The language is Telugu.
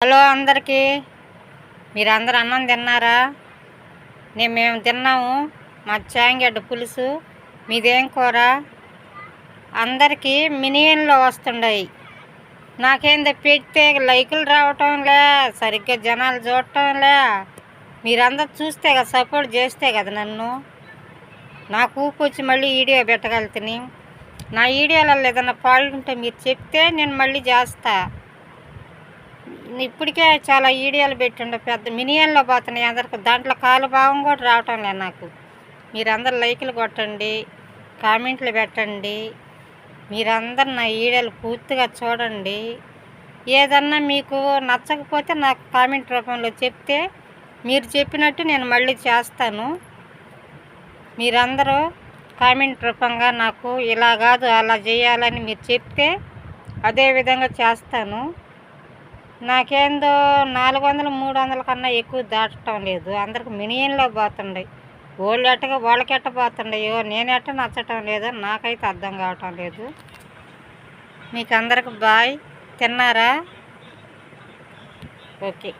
హలో అందరికీ, మీరందరూ అన్నం తిన్నారా? మేము తిన్నాము. మా చాంగడ్డ పులుసు. మీదేం కూర? అందరికీ మినియన్లో వస్తుండయి. నాకేందో పెడితే లైకులు రావటంలే, సరిగ్గా జనాలు చూడటంలే. మీరందరూ చూస్తే కదా, సపోర్ట్ చేస్తే కదా నన్ను నాకు ఊపొచ్చి మళ్ళీ వీడియో పెట్టగలుగుతాను. నా వీడియోలలో ఏదైనా ఫాల్ట్ ఉంటే మీరు చెప్తే నేను మళ్ళీ చేస్తా. ఇప్పటికే చాలా వీడియోలు పెట్టిండు, పెద్ద మినియన్లో పోతున్నాయి అందరికి. దాంట్లో కాలు భావం కూడా రావటం లేదు నాకు. మీరందరూ లైకులు కొట్టండి, కామెంట్లు పెట్టండి. మీరందరూ నా వీడియోలు పూర్తిగా చూడండి. ఏదన్నా మీకు నచ్చకపోతే నాకు కామెంట్ రూపంలో చెప్తే మీరు చెప్పినట్టు నేను మళ్ళీ చేస్తాను. మీరందరూ కామెంట్ రూపంగా నాకు ఇలా కాదు అలా చేయాలని మీరు చెప్తే అదే విధంగా చేస్తాను. నాకేందో 400 300 కన్నా ఎక్కువ దాటటం లేదు. అందరికి మినియన్లో పోతుండే. వాళ్ళకెట్ట పోతుండయో నేనెట్ట నచ్చటం లేదో నాకైతే అర్థం కావటం లేదు. మీకు అందరికి బాయ్. తిన్నారా? ఓకే.